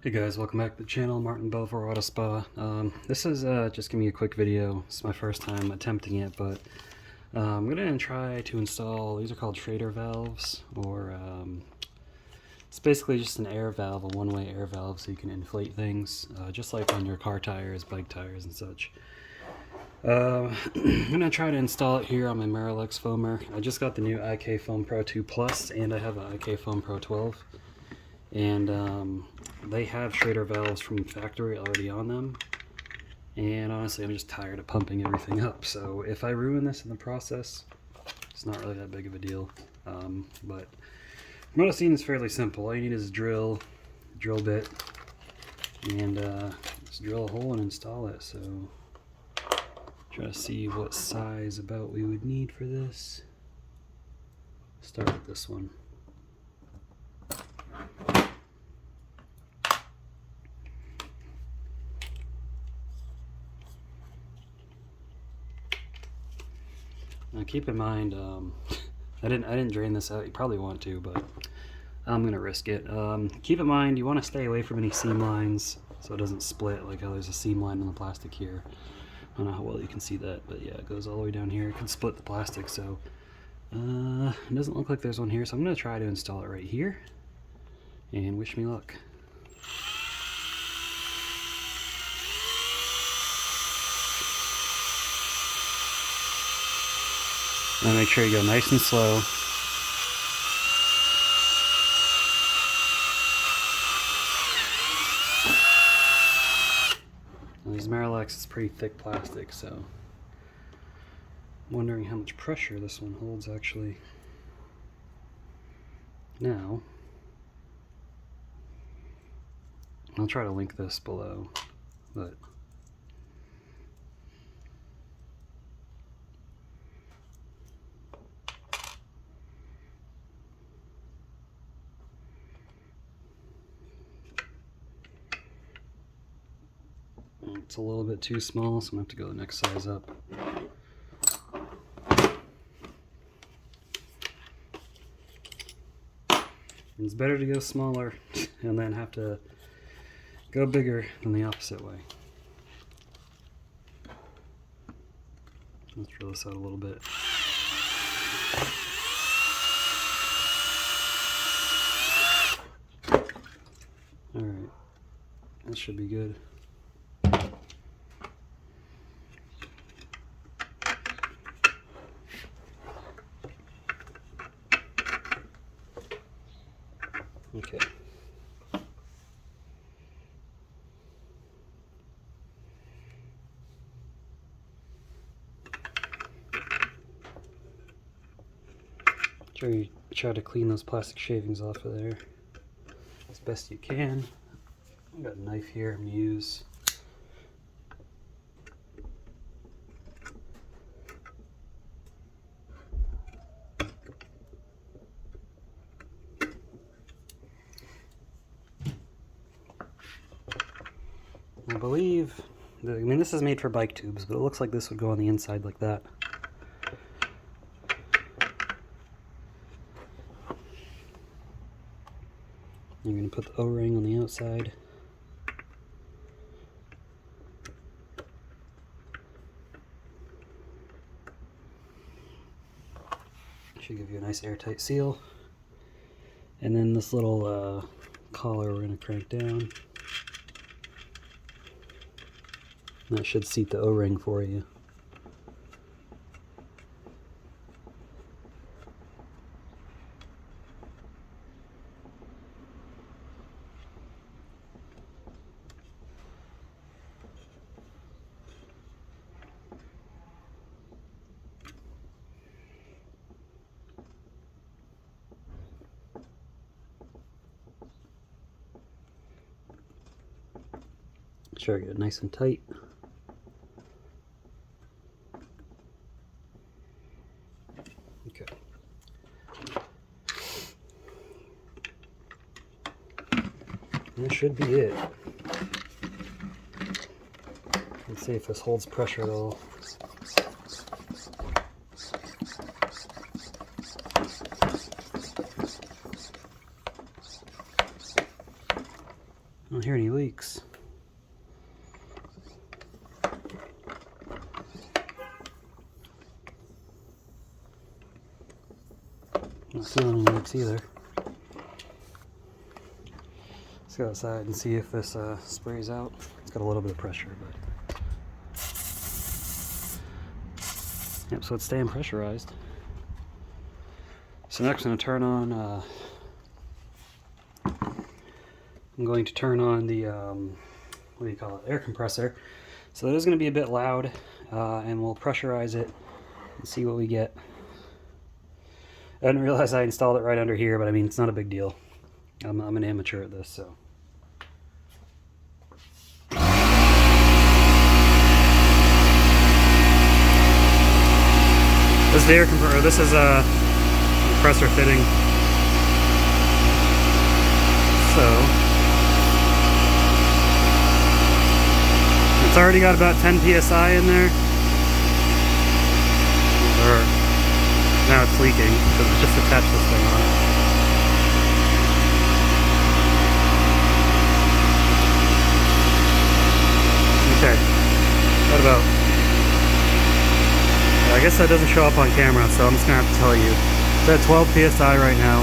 Hey guys, welcome back to the channel, Martin Belvoir Auto Spa. This is just gonna be a quick video. It's my first time attempting it, but I'm gonna try to install, these are called Schrader valves, or it's basically just an air valve, a one-way air valve, so you can inflate things, just like on your car tires, bike tires, and such. I'm gonna try to install it here on my Marolex foamer. I just got the new IK Foam Pro 2 Plus, and I have an IK Foam Pro 12. And they have Schrader valves from the factory already on them, and honestly I'm just tired of pumping everything up, so if I ruin this in the process, it's not really that big of a deal. But from what I've seen, it's fairly simple. All you need is a drill bit, and just drill a hole and install it. So try to see what size about we would need for this. Start with this one. Now keep in mind, I didn't drain this out. You probably want to, but I'm gonna risk it. Keep in mind, you want to stay away from any seam lines so it doesn't split, like how there's a seam line in the plastic here. I don't know how well you can see that, but yeah, it goes all the way down here. It can split the plastic, so it doesn't look like there's one here. So I'm gonna try to install it right here, and wish me luck. And make sure you go nice and slow. Now, these Marolex is pretty thick plastic, so I'm wondering how much pressure this one holds actually. Now, I'll try to link this below, but it's a little bit too small, so I'm going to have to go the next size up. It's better to go smaller and then have to go bigger than the opposite way. Let's drill this out a little bit. Alright, that should be good. Okay. Try to clean those plastic shavings off of there as best you can. I've got a knife here I'm going to use. I believe, this is made for bike tubes, but it looks like this would go on the inside like that. You're going to put the O-ring on the outside. Should give you a nice airtight seal. And then this little collar we're going to crank down. That should seat the O-ring for you. Sure, get it nice and tight. Okay. That should be it. Let's see if this holds pressure at all. don't hear any leaks. Not feeling any leaks either. Let's go outside and see if this sprays out. It's got a little bit of pressure, but yep, so it's staying pressurized. So next I'm going to turn on the what do you call it, air compressor. So it is going to be a bit loud, and we'll pressurize it and see what we get. I didn't realize I installed it right under here, but I mean, it's not a big deal. I'm an amateur at this, so. This is the air compressor. This is a compressor fitting. So it's already got about 10 psi in there. Or now it's leaking because it's just attached this thing on. Okay. What about? I guess that doesn't show up on camera, so I'm just gonna have to tell you. It's at 12 psi right now.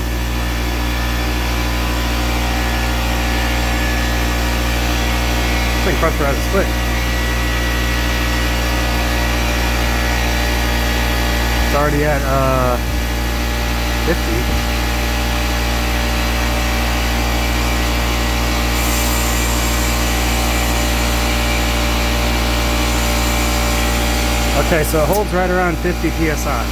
This thing pressurizes quick. It's already at 50. Okay, so it holds right around 50 psi.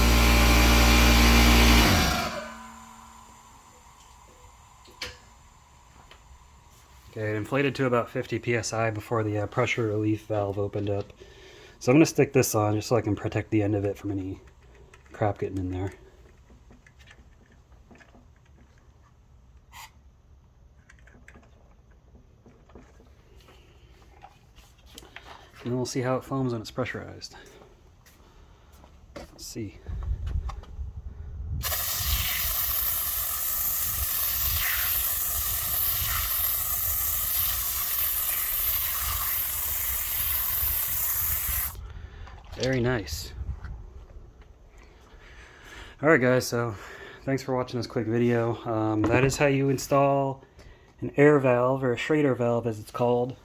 Okay, it inflated to about 50 psi before the pressure relief valve opened up. So I'm going to stick this on just so I can protect the end of it from any crap getting in there. And then we'll see how it foams when it's pressurized. Let's see. Very nice. Alright guys, so thanks for watching this quick video. That is how you install an air valve, or a Schrader valve as it's called,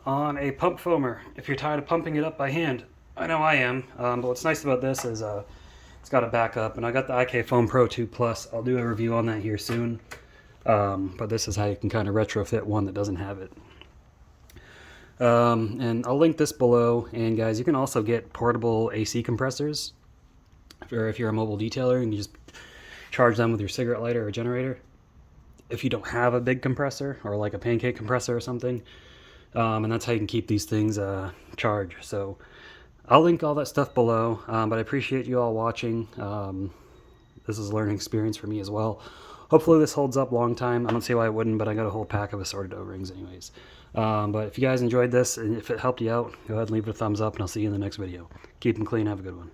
on a pump foamer if you're tired of pumping it up by hand. I know I am, but what's nice about this is it's got a backup, and I got the IK Foam Pro 2 Plus. I'll do a review on that here soon, but this is how you can kind of retrofit one that doesn't have it. And I'll link this below, and guys, you can also get portable AC compressors, or if you're a mobile detailer and you just charge them with your cigarette lighter or generator. If you don't have a big compressor, or like a pancake compressor or something, and that's how you can keep these things charged. So I'll link all that stuff below, but I appreciate you all watching. This is a learning experience for me as well. Hopefully this holds up a long time. I don't see why it wouldn't, but I got a whole pack of assorted O-rings anyways. But if you guys enjoyed this, and if it helped you out, go ahead and leave it a thumbs up, and I'll see you in the next video. Keep them clean. Have a good one.